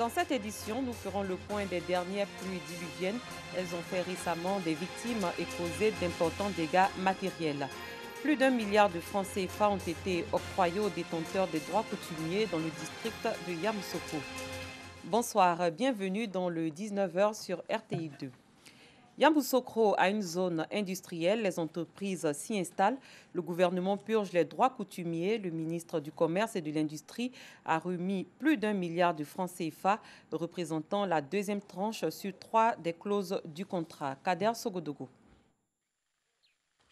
Dans cette édition, nous ferons le point des dernières pluies diluviennes. Elles ont fait récemment des victimes et causé d'importants dégâts matériels. Plus d'1 milliard de francs CFA ont été octroyés aux détenteurs des droits coutumiers dans le district de Yamoussoukro. Bonsoir, bienvenue dans le 19h sur RTI 2. Yamoussoukro a une zone industrielle, les entreprises s'y installent, le gouvernement purge les droits coutumiers, le ministre du Commerce et de l'Industrie a remis plus d'1 milliard de francs CFA, représentant la deuxième tranche sur 3 des clauses du contrat. Kader Sogodogo.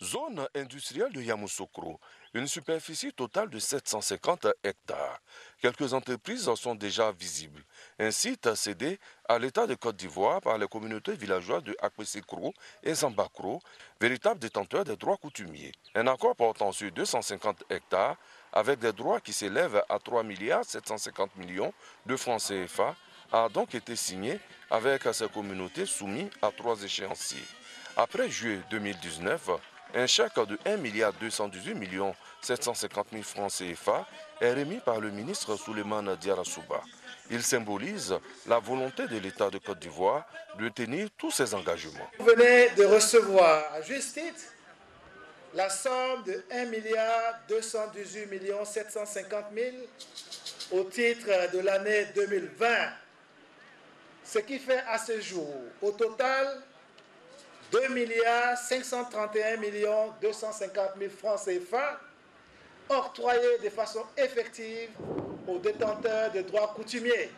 Zone industrielle de Yamoussoukro, une superficie totale de 750 hectares. Quelques entreprises sont déjà visibles. Un site cédé à l'État de Côte d'Ivoire par les communautés villageoises de Akwessekro et Zambakro, véritables détenteurs des droits coutumiers. Un accord portant sur 250 hectares avec des droits qui s'élèvent à 3 750 millions de francs CFA a donc été signé avec ces communautés soumises à 3 échéanciers. Après juillet 2019, un chèque de 1 218 750 000 francs CFA est remis par le ministre Souleymane Diarra-Souba. Il symbolise la volonté de l'État de Côte d'Ivoire de tenir tous ses engagements. Vous venez de recevoir à juste titre la somme de 1 218 750 000 au titre de l'année 2020, ce qui fait à ce jour au total 2 531 250 000 francs CFA octroyés de façon effective aux détenteurs de droits coutumiers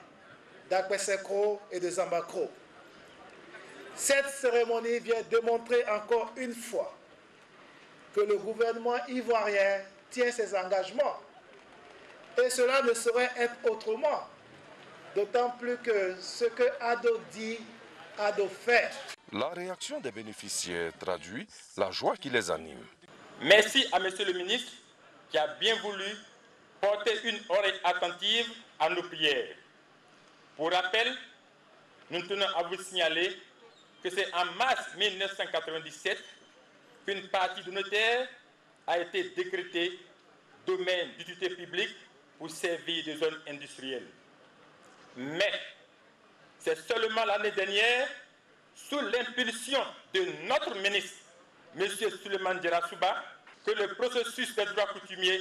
d'Akwessekro et de Zambakro. Cette cérémonie vient démontrer encore une fois que le gouvernement ivoirien tient ses engagements. Et cela ne saurait être autrement, d'autant plus que ce que Ado dit, Ado fait. La réaction des bénéficiaires traduit la joie qui les anime. Merci à Monsieur le ministre qui a bien voulu porter une oreille attentive à nos prières. Pour rappel, nous tenons à vous signaler que c'est en mars 1997 qu'une partie de nos terres a été décrétée domaine d'utilité publique pour servir de zone industrielle. Mais c'est seulement l'année dernière, sous l'impulsion de notre ministre, M. Souleymane Diarra-Souba, que le processus des droits coutumiers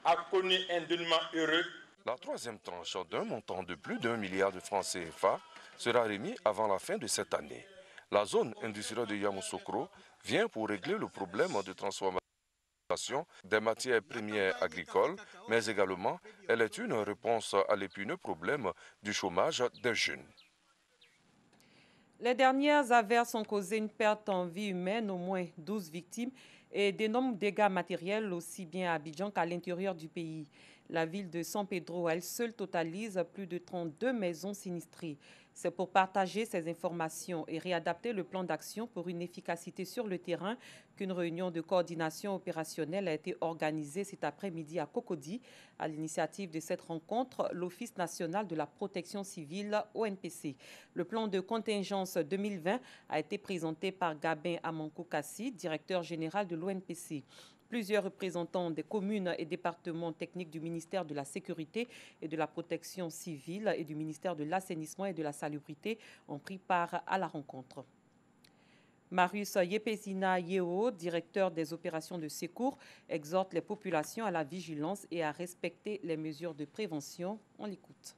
a connu un dénouement heureux. La troisième tranche d'un montant de plus d'1 milliard de francs CFA sera remis avant la fin de cette année. La zone industrielle de Yamoussoukro vient pour régler le problème de transformation des matières premières agricoles, mais également elle est une réponse à l'épineux problème du chômage des jeunes. Les dernières averses ont causé une perte en vie humaine, au moins 12 victimes, et d'énormes dégâts matériels aussi bien à Abidjan qu'à l'intérieur du pays. La ville de San Pedro, elle seule, totalise plus de 32 maisons sinistrées. C'est pour partager ces informations et réadapter le plan d'action pour une efficacité sur le terrain qu'une réunion de coordination opérationnelle a été organisée cet après-midi à Cocody. À l'initiative de cette rencontre, l'Office national de la protection civile, ONPC. Le plan de contingence 2020 a été présenté par Gabin Amankou-Kassi, directeur général de l'ONPC. Plusieurs représentants des communes et départements techniques du ministère de la Sécurité et de la Protection civile et du ministère de l'Assainissement et de la Salubrité ont pris part à la rencontre. Marius Yepesina Yeo, directeur des opérations de secours, exhorte les populations à la vigilance et à respecter les mesures de prévention. On l'écoute.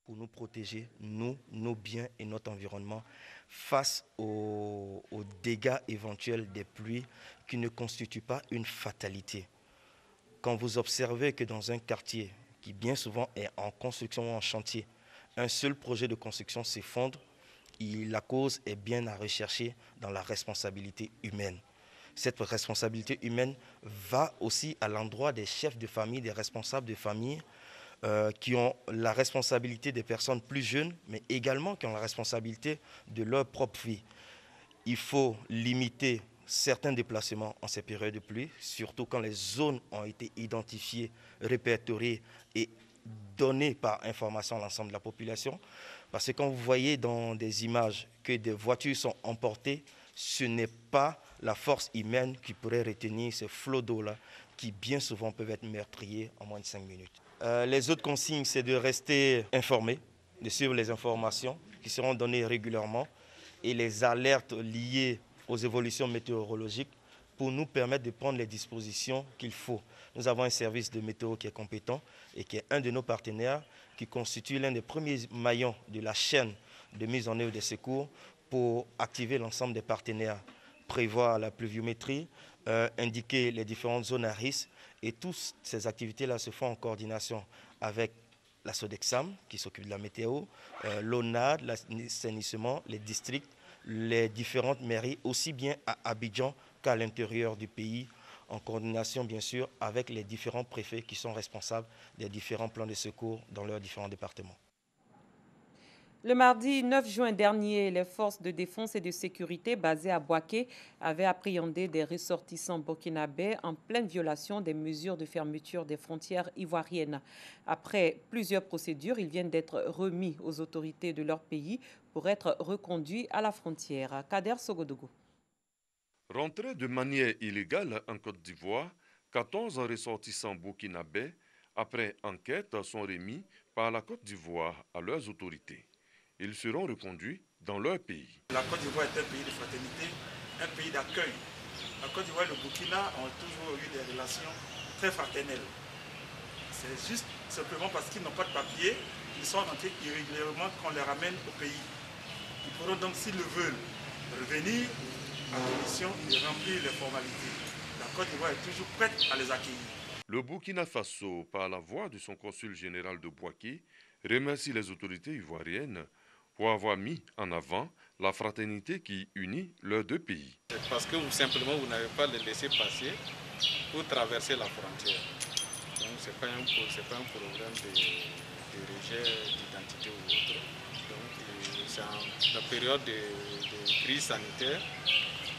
Pour nous protéger, nous, nos biens et notre environnement face aux dégâts éventuels des pluies qui ne constituent pas une fatalité. Quand vous observez que dans un quartier qui bien souvent est en construction ou en chantier, un seul projet de construction s'effondre, la cause est bien à rechercher dans la responsabilité humaine. Cette responsabilité humaine va aussi à l'endroit des chefs de famille, des responsables de famille, qui ont la responsabilité des personnes plus jeunes, mais également qui ont la responsabilité de leur propre vie. Il faut limiter certains déplacements en ces périodes de pluie, surtout quand les zones ont été identifiées, répertoriées et données par information à l'ensemble de la population. Parce que quand vous voyez dans des images que des voitures sont emportées, ce n'est pas la force humaine qui pourrait retenir ces flots d'eau-là qui bien souvent peuvent être meurtriers en moins de 5 minutes. Les autres consignes, c'est de rester informé, de suivre les informations qui seront données régulièrement et les alertes liées aux évolutions météorologiques pour nous permettre de prendre les dispositions qu'il faut. Nous avons un service de météo qui est compétent et qui est un de nos partenaires, qui constitue l'un des premiers maillons de la chaîne de mise en œuvre des secours pour activer l'ensemble des partenaires, prévoir la pluviométrie, indiquer les différentes zones à risque. Et toutes ces activités-là se font en coordination avec la Sodexam, qui s'occupe de la météo, l'ONAD, l'assainissement, les districts, les différentes mairies, aussi bien à Abidjan qu'à l'intérieur du pays, en coordination bien sûr avec les différents préfets qui sont responsables des différents plans de secours dans leurs différents départements. Le mardi 9 juin dernier, les forces de défense et de sécurité basées à Bouaké avaient appréhendé des ressortissants burkinabés en pleine violation des mesures de fermeture des frontières ivoiriennes. Après plusieurs procédures, ils viennent d'être remis aux autorités de leur pays pour être reconduits à la frontière. Kader Sogodogo. Rentrés de manière illégale en Côte d'Ivoire, 14 ressortissants burkinabés, après enquête, sont remis par la Côte d'Ivoire à leurs autorités. Ils seront reconduits dans leur pays. La Côte d'Ivoire est un pays de fraternité, un pays d'accueil. La Côte d'Ivoire et le Burkina ont toujours eu des relations très fraternelles. C'est juste simplement parce qu'ils n'ont pas de papier, ils sont rentrés irrégulièrement qu'on les ramène au pays. Ils pourront donc, s'ils le veulent, revenir à condition de remplir les formalités. La Côte d'Ivoire est toujours prête à les accueillir. Le Burkina Faso, par la voix de son consul général de Bouaké, remercie les autorités ivoiriennes pour avoir mis en avant la fraternité qui unit leurs deux pays. C'est parce que simplement vous n'avez pas les laissé passer pour traverser la frontière. Donc ce n'est pas un problème de rejet d'identité ou autre. Donc c'est en la période de crise sanitaire,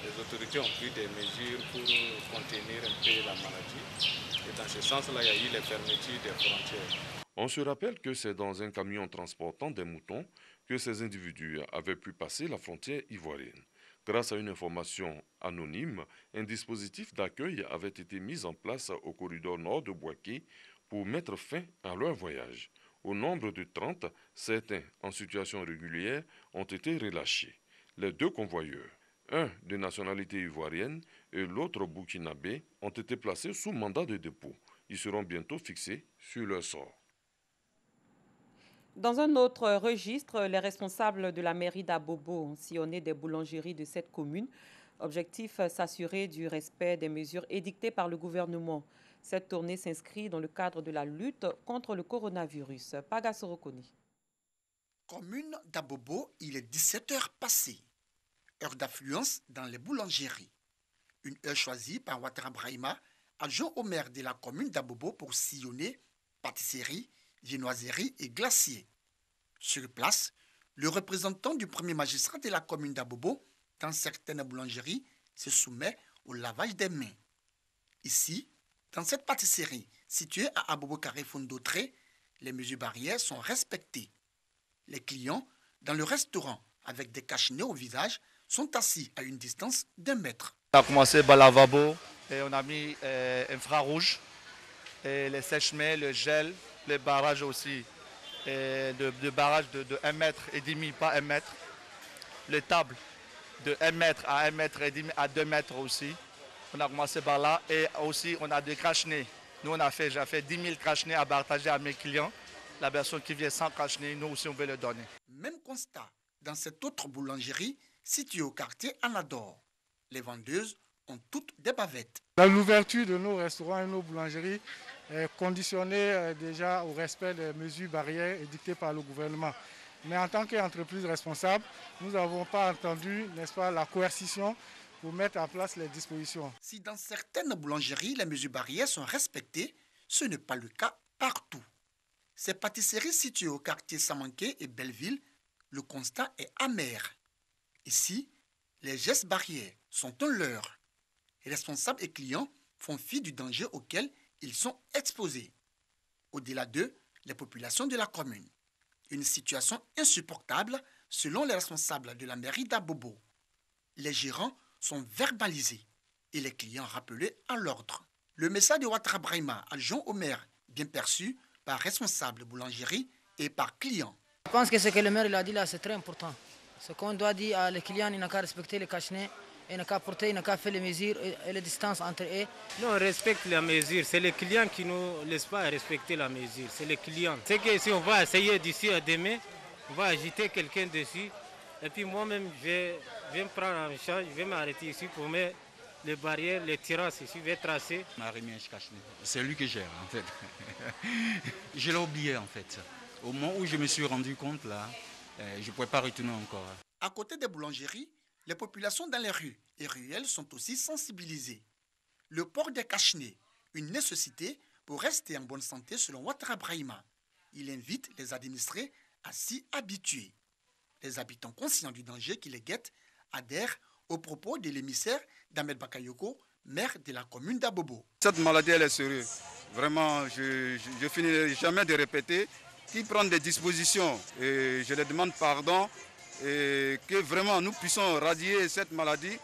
les autorités ont pris des mesures pour contenir un peu la maladie. Et dans ce sens-là, il y a eu les fermetures des frontières. On se rappelle que c'est dans un camion transportant des moutons que ces individus avaient pu passer la frontière ivoirienne. Grâce à une information anonyme, un dispositif d'accueil avait été mis en place au corridor nord de Bouaké pour mettre fin à leur voyage. Au nombre de 30, certains en situation régulière ont été relâchés. Les deux convoyeurs, un de nationalité ivoirienne et l'autre burkinabé, ont été placés sous mandat de dépôt. Ils seront bientôt fixés sur leur sort. Dans un autre registre, les responsables de la mairie d'Abobo ont sillonné des boulangeries de cette commune. Objectif, s'assurer du respect des mesures édictées par le gouvernement. Cette tournée s'inscrit dans le cadre de la lutte contre le coronavirus. Paga Sorokoni. Commune d'Abobo, il est 17h passées. Heure d'affluence dans les boulangeries. Une heure choisie par Ouattara Brahima, adjoint au maire de la commune d'Abobo pour sillonner pâtisserie, viennoiserie et glacier. Sur place, le représentant du premier magistrat de la commune d'Abobo, dans certaines boulangeries, se soumet au lavage des mains. Ici, dans cette pâtisserie située à Abobo Carré Fondotré, les mesures barrières sont respectées. Les clients, dans le restaurant avec des cache-nez au visage, sont assis à une distance d'1 mètre. On a commencé par le lavabo et on a mis infrarouge, et les sèche-mains, le gel, les barrages aussi, de barrages de 1 mètre et demi, pas 1 mètre. Les tables de 1 mètre à 1 mètre et demi à 2 mètres aussi. On a commencé par là et aussi on a des cache-nez. Nous j'ai fait 10 000 cache-nez à partager à mes clients. La personne qui vient sans cache-nez, nous aussi on veut le donner. Même constat dans cette autre boulangerie située au quartier Anador. Les vendeuses ont toutes des bavettes. L'ouverture de nos restaurants et nos boulangeries est conditionnée déjà au respect des mesures barrières édictées par le gouvernement. Mais en tant qu'entreprise responsable, nous n'avons pas entendu, n'est-ce pas, la coercition pour mettre en place les dispositions. Si dans certaines boulangeries, les mesures barrières sont respectées, ce n'est pas le cas partout. Ces pâtisseries situées au quartier Samanké et Belleville, le constat est amer. Ici, les gestes barrières sont un leurre. Les responsables et clients font fi du danger auquel ils sont exposés. Au-delà d'eux, les populations de la commune. Une situation insupportable selon les responsables de la mairie d'Abobo. Les gérants sont verbalisés et les clients rappelés à l'ordre. Le message de Ouattara Brahima, adjoint au maire, bien perçu par responsable boulangerie et par client. Je pense que ce que le maire a dit là, c'est très important. Ce qu'on doit dire à les clients, il n'a qu'à respecter les cache-nez, il n'a qu'à porter, il n'a qu'à faire les mesures et les distances entre eux. Non, on respecte la mesure. C'est les clients qui ne nous laissent pas respecter la mesure. C'est les clients. C'est que si on va essayer d'ici à demain, on va agiter quelqu'un dessus. Et puis moi-même, je vais me prendre en charge, je vais m'arrêter ici pour mettre les barrières, les terrasses ici, je vais tracer. C'est lui qui gère en fait. Je l'ai oublié en fait. Au moment où je me suis rendu compte là, je ne pouvais pas retourner encore. À côté des boulangeries, les populations dans les rues et ruelles sont aussi sensibilisées. Le port des cache-nez, une nécessité pour rester en bonne santé selon Ouattara Brahima. Il invite les administrés à s'y habituer. Les habitants conscients du danger qui les guette adhèrent aux propos de l'émissaire d'Ahmed Bakayoko, maire de la commune d'Abobo. Cette maladie, elle est sérieuse. Vraiment, je ne finirai jamais de répéter. Qui prennent des dispositions, et je les demande pardon, et que vraiment nous puissions radier cette maladie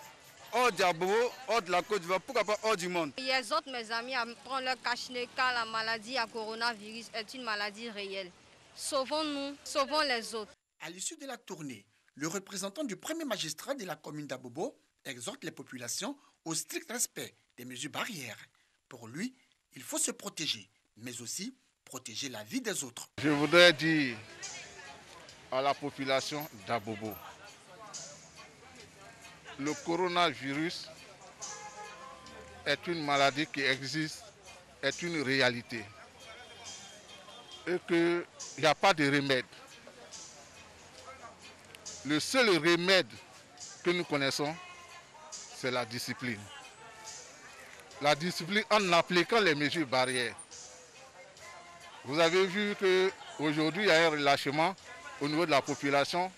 hors d'Abobo, hors de la Côte d'Ivoire, pourquoi pas hors du monde. J'exhorte mes amis à prendre leur cache-nez car la maladie à coronavirus est une maladie réelle. Sauvons-nous, sauvons les autres. À l'issue de la tournée, le représentant du premier magistrat de la commune d'Abobo exhorte les populations au strict respect des mesures barrières. Pour lui, il faut se protéger, mais aussi protéger la vie des autres. Je voudrais dire à la population d'Abobo, le coronavirus est une maladie qui existe, est une réalité et qu'il n'y a pas de remède. Le seul remède que nous connaissons, c'est la discipline. La discipline en appliquant les mesures barrières. Vous avez vu qu'aujourd'hui, il y a un relâchement au niveau de la population.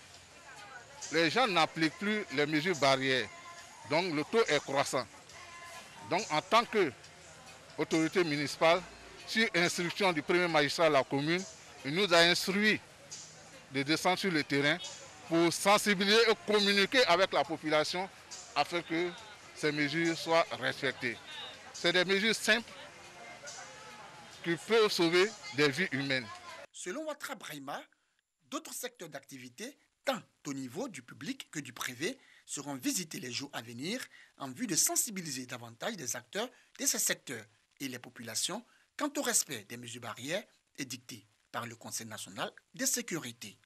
Les gens n'appliquent plus les mesures barrières. Donc le taux est croissant. Donc en tant qu'autorité municipale, sur instruction du premier magistrat de la commune, il nous a instruit de descendre sur le terrain pour sensibiliser et communiquer avec la population afin que ces mesures soient respectées. C'est des mesures simples qui peuvent sauver des vies humaines. Selon Ouattara Brahima, d'autres secteurs d'activité, tant au niveau du public que du privé, seront visités les jours à venir en vue de sensibiliser davantage les acteurs de ces secteurs et les populations quant au respect des mesures barrières édictées par le Conseil national de sécurité.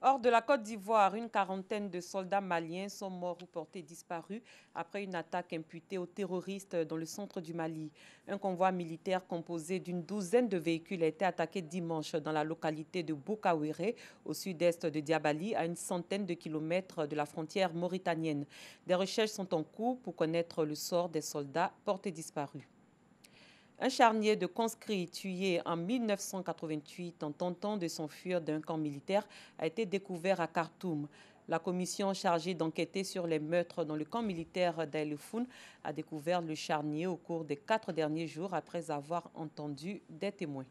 Hors de la Côte d'Ivoire, une quarantaine de soldats maliens sont morts ou portés disparus après une attaque imputée aux terroristes dans le centre du Mali. Un convoi militaire composé d'une douzaine de véhicules a été attaqué dimanche dans la localité de Bokawéré, au sud-est de Diabali, à une centaine de kilomètres de la frontière mauritanienne. Des recherches sont en cours pour connaître le sort des soldats portés disparus. Un charnier de conscrits tué en 1988 en tentant de s'enfuir d'un camp militaire a été découvert à Khartoum. La commission chargée d'enquêter sur les meurtres dans le camp militaire d'Aïlefoun a découvert le charnier au cours des 4 derniers jours après avoir entendu des témoins.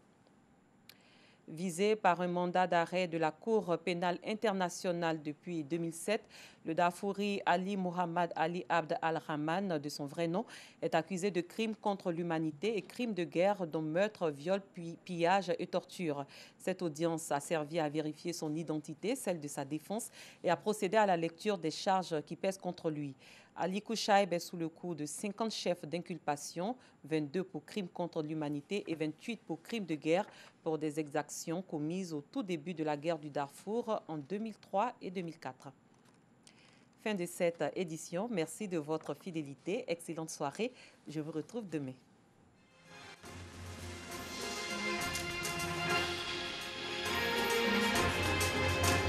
Visé par un mandat d'arrêt de la Cour pénale internationale depuis 2007, le Darfouri Ali Mohamed Ali Abd al-Rahman, de son vrai nom, est accusé de crimes contre l'humanité et crimes de guerre dont meurtre, viol, pillage et torture. Cette audience a servi à vérifier son identité, celle de sa défense, et à procéder à la lecture des charges qui pèsent contre lui. Ali Kouchaïb est sous le coup de 50 chefs d'inculpation, 22 pour crimes contre l'humanité et 28 pour crimes de guerre pour des exactions commises au tout début de la guerre du Darfour en 2003 et 2004. Fin de cette édition. Merci de votre fidélité. Excellente soirée. Je vous retrouve demain.